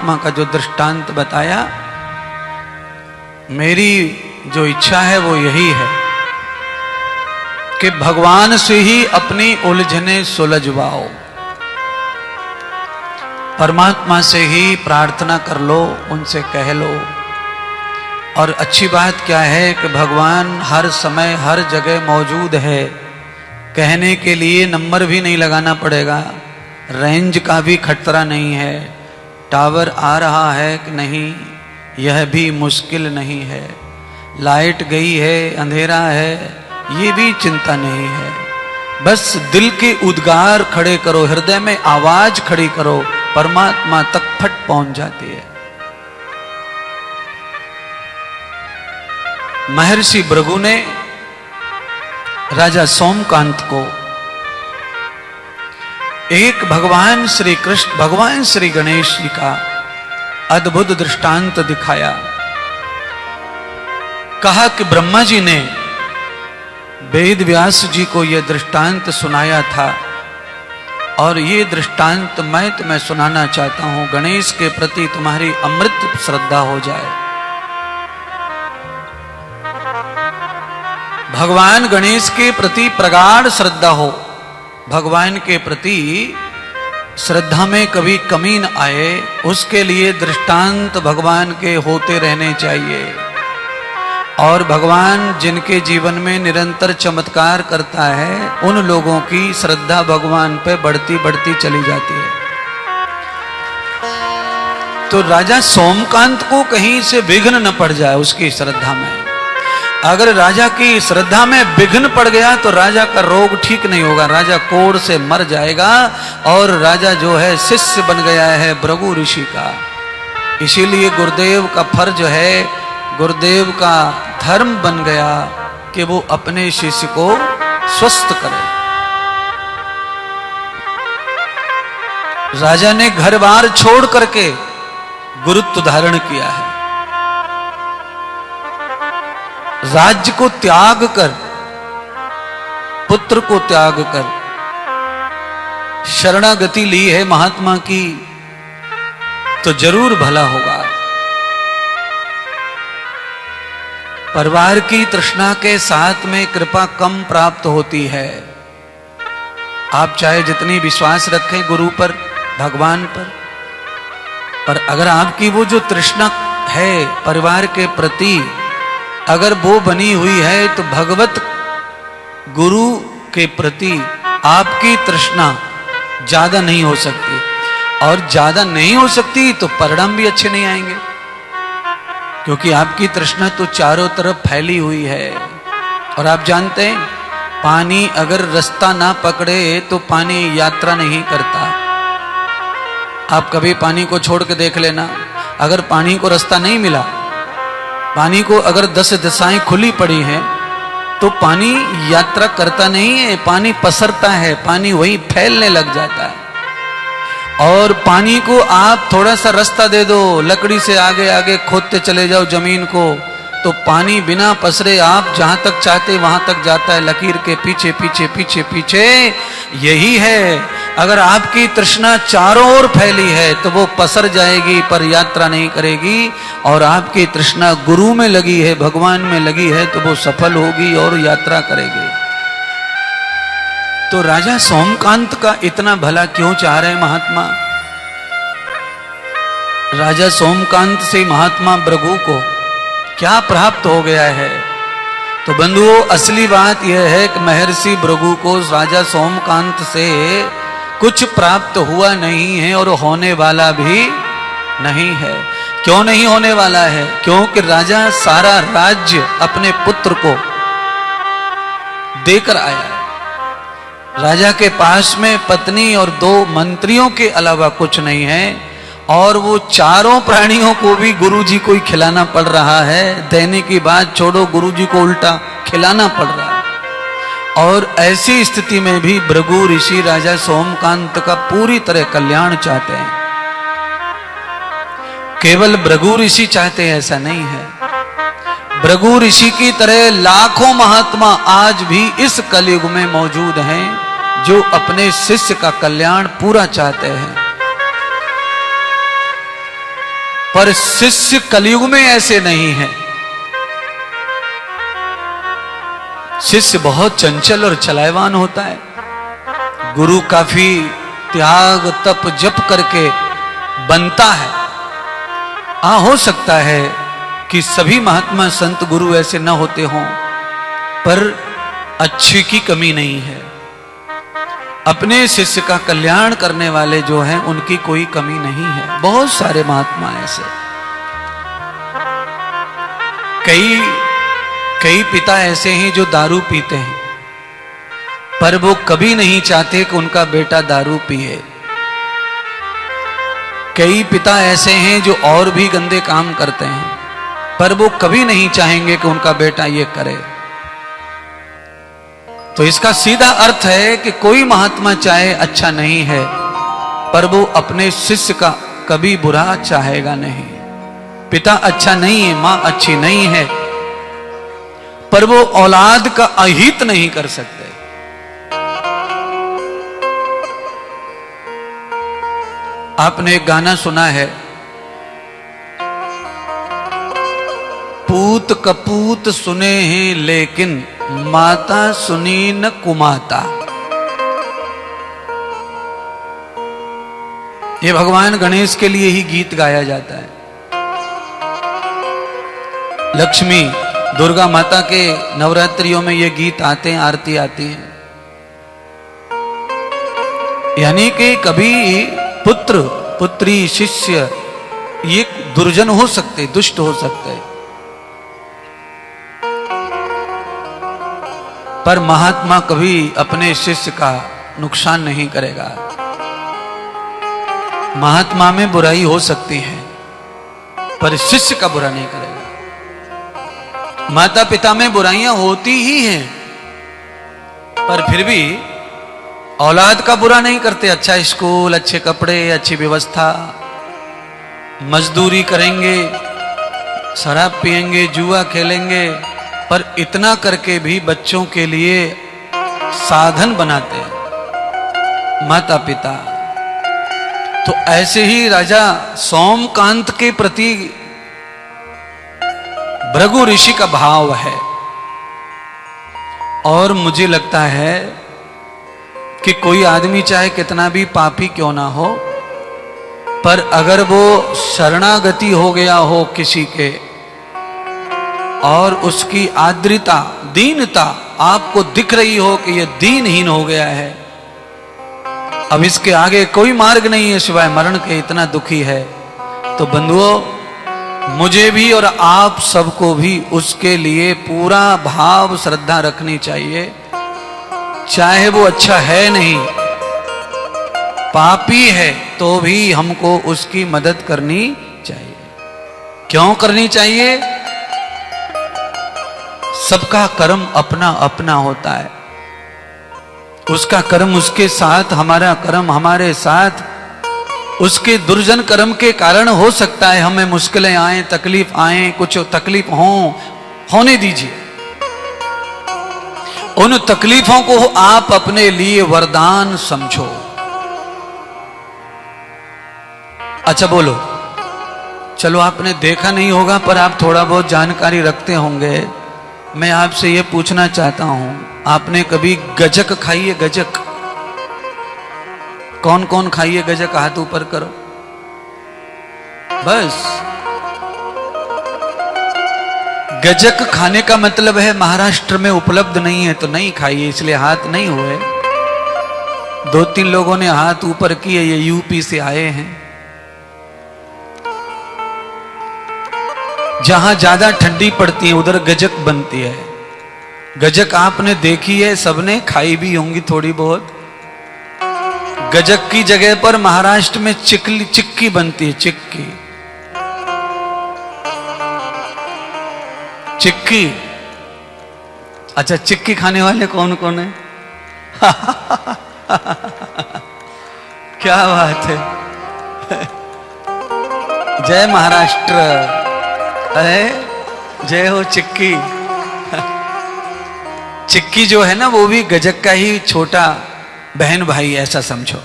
परमात्मा का जो दृष्टांत बताया, मेरी जो इच्छा है वो यही है कि भगवान से ही अपनी उलझने सुलझवाओ, परमात्मा से ही प्रार्थना कर लो, उनसे कह लो। और अच्छी बात क्या है कि भगवान हर समय हर जगह मौजूद है, कहने के लिए नंबर भी नहीं लगाना पड़ेगा, रेंज का भी खतरा नहीं है, टावर आ रहा है कि नहीं यह भी मुश्किल नहीं है, लाइट गई है, अंधेरा है, ये भी चिंता नहीं है। बस दिल के उद्गार खड़े करो, हृदय में आवाज खड़ी करो, परमात्मा तक फट पहुंच जाती है। महर्षि भृगु ने राजा सोमकांत को एक भगवान श्री कृष्ण, भगवान श्री गणेश जी का अद्भुत दृष्टांत दिखाया। कहा कि ब्रह्मा जी ने वेद व्यास जी को यह दृष्टांत सुनाया था और ये दृष्टांत मैं तुम्हें सुनाना चाहता हूं, गणेश के प्रति तुम्हारी अमृत श्रद्धा हो जाए। भगवान गणेश के प्रति प्रगाढ़ श्रद्धा हो, भगवान के प्रति श्रद्धा में कभी कमी न आए, उसके लिए दृष्टांत भगवान के होते रहने चाहिए। और भगवान जिनके जीवन में निरंतर चमत्कार करता है, उन लोगों की श्रद्धा भगवान पे बढ़ती बढ़ती चली जाती है। तो राजा सोमकांत को कहीं से विघ्न न पड़ जाए उसकी श्रद्धा में। अगर राजा की श्रद्धा में विघ्न पड़ गया तो राजा का रोग ठीक नहीं होगा, राजा कोढ़ से मर जाएगा। और राजा जो है शिष्य बन गया है भृगु ऋषि का। इसीलिए गुरुदेव का फर्ज है, गुरुदेव का धर्म बन गया कि वो अपने शिष्य को स्वस्थ करे। राजा ने घर बार छोड़ करके गुरुत्व धारण किया है, राज्य को त्याग कर, पुत्र को त्याग कर शरणागति ली है महात्मा की, तो जरूर भला होगा। परिवार की तृष्णा के साथ में कृपा कम प्राप्त होती है। आप चाहे जितनी विश्वास रखें गुरु पर, भगवान पर अगर आपकी वो जो तृष्णा है परिवार के प्रति अगर वो बनी हुई है, तो भगवत गुरु के प्रति आपकी तृष्णा ज्यादा नहीं हो सकती। और ज्यादा नहीं हो सकती तो परिणाम भी अच्छे नहीं आएंगे, क्योंकि आपकी तृष्णा तो चारों तरफ फैली हुई है। और आप जानते हैं, पानी अगर रास्ता ना पकड़े तो पानी यात्रा नहीं करता। आप कभी पानी को छोड़ के देख लेना, अगर पानी को रास्ता नहीं मिला, पानी को अगर 10 दिशाएं खुली पड़ी हैं, तो पानी यात्रा करता नहीं है, पानी पसरता है, पानी वहीं फैलने लग जाता है। और पानी को आप थोड़ा सा रास्ता दे दो, लकड़ी से आगे आगे खोदते चले जाओ जमीन को, तो पानी बिना पसरे आप जहां तक चाहते वहां तक जाता है, लकीर के पीछे पीछे पीछे पीछे। यही है, अगर आपकी तृष्णा चारों ओर फैली है तो वो पसर जाएगी पर यात्रा नहीं करेगी। और आपकी तृष्णा गुरु में लगी है, भगवान में लगी है, तो वो सफल होगी और यात्रा करेगी। तो राजा सोमकांत का इतना भला क्यों चाह रहे महात्मा? राजा सोमकांत से महात्मा भृगु को क्या प्राप्त हो गया है? तो बंधुओं, असली बात यह है कि महर्षि भृगु को राजा सोमकांत से कुछ प्राप्त हुआ नहीं है और होने वाला भी नहीं है। क्यों नहीं होने वाला है? क्योंकि राजा सारा राज्य अपने पुत्र को देकर आया है। राजा के पास में पत्नी और 2 मंत्रियों के अलावा कुछ नहीं है, और वो चारों प्राणियों को भी गुरुजी को ही खिलाना पड़ रहा है। देने की बात छोड़ो, गुरुजी को उल्टा खिलाना पड़ रहा है। और ऐसी स्थिति में भी भृगु ऋषि राजा सोमकांत का पूरी तरह कल्याण चाहते हैं। केवल भृगु ऋषि चाहते हैं ऐसा नहीं है, भृगु ऋषि की तरह लाखों महात्मा आज भी इस कलयुग में मौजूद हैं जो अपने शिष्य का कल्याण पूरा चाहते हैं। पर शिष्य कलयुग में ऐसे नहीं है। शिष्य बहुत चंचल और चलायवान होता है। गुरु काफी त्याग तप जप करके बनता है। हो सकता है कि सभी महात्मा संत गुरु ऐसे न होते हों, पर अच्छे की कमी नहीं है। अपने शिष्य का कल्याण करने वाले जो हैं उनकी कोई कमी नहीं है। बहुत सारे महात्मा ऐसे, कई पिता ऐसे हैं जो दारू पीते हैं, पर वो कभी नहीं चाहते कि उनका बेटा दारू पिए। कई पिता ऐसे हैं जो और भी गंदे काम करते हैं, पर वो कभी नहीं चाहेंगे कि उनका बेटा ये करे। तो इसका सीधा अर्थ है कि कोई महात्मा चाहे अच्छा नहीं है, पर वो अपने शिष्य का कभी बुरा चाहेगा नहीं। पिता अच्छा नहीं है, मां अच्छी नहीं है, पर वो औलाद का अहित नहीं कर सकते। आपने एक गाना सुना है, पूत कपूत सुने हैं लेकिन माता सुनी न कुमाता। ये भगवान गणेश के लिए ही गीत गाया जाता है। लक्ष्मी दुर्गा माता के नवरात्रियों में ये गीत आते हैं, आरती आती है। यानी कि कभी पुत्र पुत्री शिष्य ये दुर्जन हो सकते, दुष्ट हो सकते, पर महात्मा कभी अपने शिष्य का नुकसान नहीं करेगा। महात्मा में बुराई हो सकती है, पर शिष्य का बुरा नहीं करेगा। माता पिता में बुराइयां होती ही हैं, पर फिर भी औलाद का बुरा नहीं करते। अच्छा स्कूल, अच्छे कपड़े, अच्छी व्यवस्था, मजदूरी करेंगे, शराब पिएंगे, जुआ खेलेंगे, पर इतना करके भी बच्चों के लिए साधन बनाते हैं माता पिता। तो ऐसे ही राजा सोमकांत के प्रति भृगु ऋषि का भाव है। और मुझे लगता है कि कोई आदमी चाहे कितना भी पापी क्यों ना हो, पर अगर वो शरणागति हो गया हो किसी के, और उसकी आर्द्रता, दीनता आपको दिख रही हो कि ये दीनहीन हो गया है, अब इसके आगे कोई मार्ग नहीं है सिवाय मरण के, इतना दुखी है, तो बंधुओं मुझे भी और आप सबको भी उसके लिए पूरा भाव श्रद्धा रखनी चाहिए। चाहे वो अच्छा है नहीं, पापी है, तो भी हमको उसकी मदद करनी चाहिए। क्यों करनी चाहिए? सबका कर्म अपना अपना होता है। उसका कर्म उसके साथ, हमारा कर्म हमारे साथ। उसके दुर्जन कर्म के कारण हो सकता है हमें मुश्किलें आए, तकलीफ आए, कुछ तकलीफ होने दीजिए। उन तकलीफों को आप अपने लिए वरदान समझो। अच्छा बोलो, चलो आपने देखा नहीं होगा, पर आप थोड़ा बहुत जानकारी रखते होंगे। मैं आपसे यह पूछना चाहता हूं, आपने कभी गजक खाई है? गजक कौन कौन खाई है? गजक हाथ ऊपर करो। बस गजक खाने का मतलब है महाराष्ट्र में उपलब्ध नहीं है तो नहीं खाइए, इसलिए हाथ नहीं हुए। 2-3 लोगों ने हाथ ऊपर किए, ये यूपी से आए हैं। जहां ज्यादा ठंडी पड़ती है उधर गजक बनती है। गजक आपने देखी है, सबने खाई भी होंगी थोड़ी बहुत। गजक की जगह पर महाराष्ट्र में चिक्की बनती है। चिक्की। अच्छा, चिक्की खाने वाले कौन कौन है? क्या बात है। जय महाराष्ट्र, अरे जय हो चिक्की। चिक्की जो है ना, वो भी गजक का ही छोटा बहन भाई, ऐसा समझो।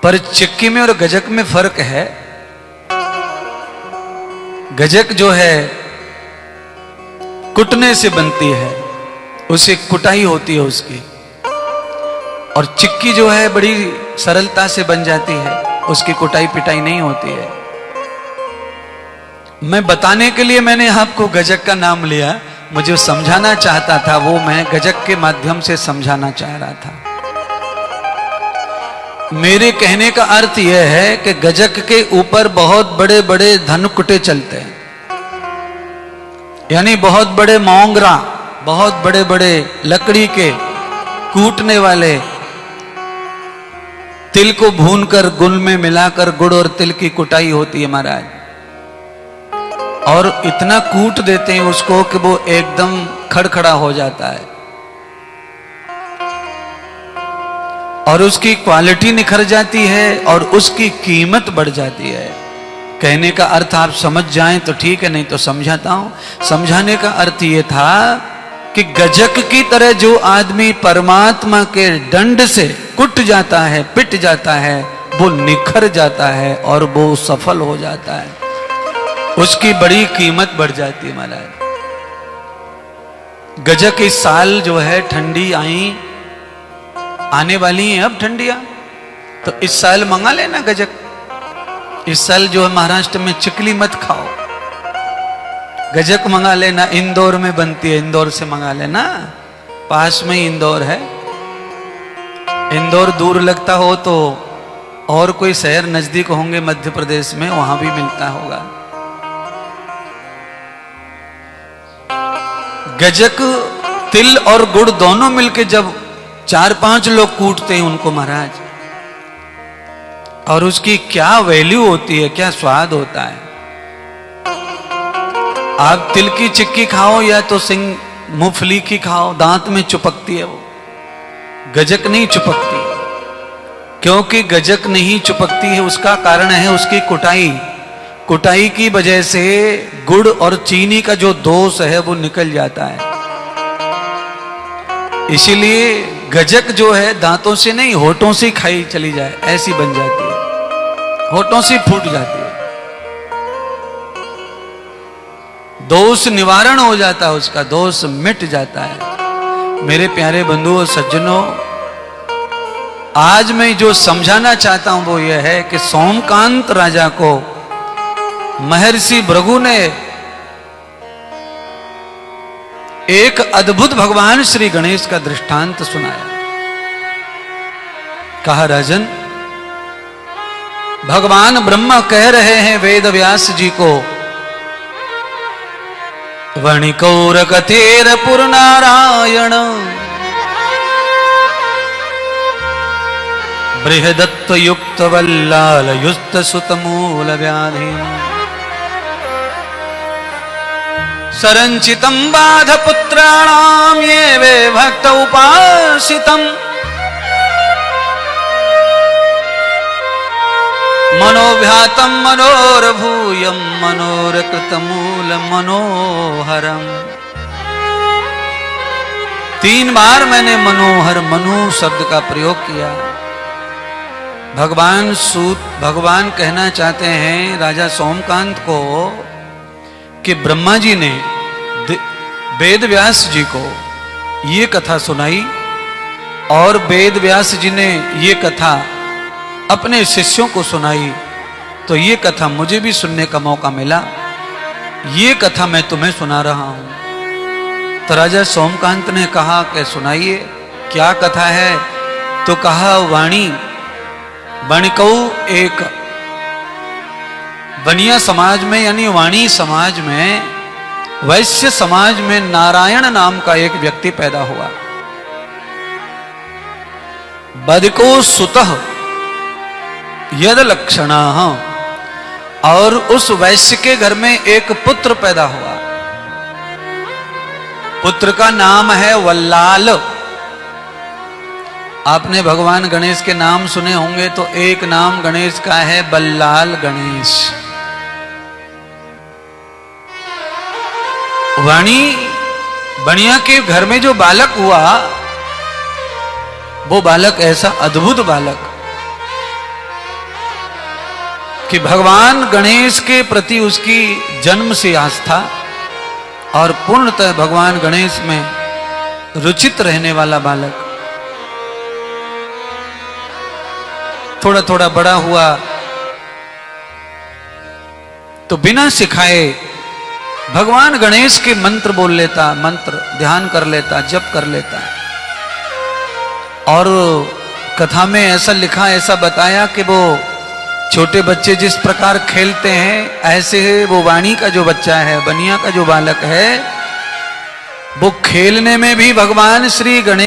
पर चिक्की में और गजक में फर्क है। गजक जो है कुटने से बनती है, उसे कुटाई होती है उसकी, और चिक्की जो है बड़ी सरलता से बन जाती है, उसकी कुटाई पिटाई नहीं होती है। मैं बताने के लिए मैंने आपको गजक का नाम लिया, मुझे समझाना चाहता था, वो मैं गजक के माध्यम से समझाना चाह रहा था। मेरे कहने का अर्थ यह है कि गजक के ऊपर बहुत बड़े बड़े धनकुटे चलते हैं, यानी बहुत बड़े मोंगरा, बहुत बड़े बड़े लकड़ी के कूटने वाले, तिल को भूनकर गुड़ में मिलाकर गुड़ और तिल की कुटाई होती है महाराज, और इतना कूट देते हैं उसको कि वो एकदम खड़खड़ा हो जाता है और उसकी क्वालिटी निखर जाती है और उसकी कीमत बढ़ जाती है। कहने का अर्थ आप समझ जाएं तो ठीक है, नहीं तो समझाता हूं। समझाने का अर्थ ये था कि गजक की तरह जो आदमी परमात्मा के दंड से कुट जाता है, पिट जाता है, वो निखर जाता है और वो सफल हो जाता है, उसकी बड़ी कीमत बढ़ जाती है महाराज। गजक इस साल जो है ठंडी आई, आने वाली है अब ठंडियां, तो इस साल मंगा लेना गजक। इस साल जो है महाराष्ट्र में चिकली मत खाओ, गजक मंगा लेना। इंदौर में बनती है, इंदौर से मंगा लेना, पास में ही इंदौर है। इंदौर दूर लगता हो तो और कोई शहर नजदीक होंगे मध्य प्रदेश में, वहां भी मिलता होगा। गजक तिल और गुड़ दोनों मिलके जब 4-5 लोग कूटते हैं उनको महाराज, और उसकी क्या वैल्यू होती है, क्या स्वाद होता है। आप तिल की चिक्की खाओ या तो सिंग मूंगफली की खाओ, दांत में चिपकती है वो, गजक नहीं चिपकती। क्योंकि गजक नहीं चिपकती है उसका कारण है उसकी कुटाई। कुटाई की वजह से गुड़ और चीनी का जो दोष है वो निकल जाता है। इसीलिए गजक जो है दांतों से नहीं, होठों से खाई चली जाए ऐसी बन जाती है, होठों से फूट जाती है, दोष निवारण हो जाता है, उसका दोष मिट जाता है। मेरे प्यारे बंधुओं सज्जनों, आज मैं जो समझाना चाहता हूं वो यह है कि सोमकांत राजा को महर्षि भृगु ने एक अद्भुत भगवान श्री गणेश का दृष्टांत सुनाया। कहा, राजन, भगवान ब्रह्मा कह रहे हैं वेद व्यास जी को, वणिकौर कथेर पुर नारायण बृहदत्व युक्त वल्लाल युस्त सुत मूल व्याधि सरंचितम बाध पुत्राणाम ये वे भक्त उपासितम मनोभ्यातम मनोरभूयम मनोरकृत मूल मनोहरम। 3 बार मैंने मनोहर मनु शब्द का प्रयोग किया। भगवान कहना चाहते हैं राजा सोमकांत को कि ब्रह्मा जी ने वेद व्यास जी को ये कथा सुनाई और वेद व्यास जी ने ये कथा अपने शिष्यों को सुनाई, तो ये कथा मुझे भी सुनने का मौका मिला, ये कथा मैं तुम्हें सुना रहा हूं। तो राजा सोमकांत ने कहा कि सुनाइए, क्या कथा है? तो कहा, वाणी वणिकऊ एक बनिया समाज में यानी वाणी समाज में, वैश्य समाज में नारायण नाम का एक व्यक्ति पैदा हुआ। बदको सुतः यद लक्षणा, और उस वैश्य के घर में एक पुत्र पैदा हुआ। पुत्र का नाम है वल्लाल। आपने भगवान गणेश के नाम सुने होंगे, तो एक नाम गणेश का है बल्लाल गणेश। वाणी बनिया के घर में जो बालक हुआ, वो बालक ऐसा अद्भुत बालक कि भगवान गणेश के प्रति उसकी जन्म से आस्था और पूर्णतः भगवान गणेश में रुचित रहने वाला बालक थोड़ा थोड़ा बड़ा हुआ तो बिना सिखाए भगवान गणेश के मंत्र बोल लेता, मंत्र ध्यान कर लेता, जप कर लेता। और कथा में ऐसा लिखा, ऐसा बताया कि वो छोटे बच्चे जिस प्रकार खेलते हैं ऐसे वो वाणी का जो बच्चा है, बनिया का जो बालक है, वो खेलने में भी भगवान श्री गणेश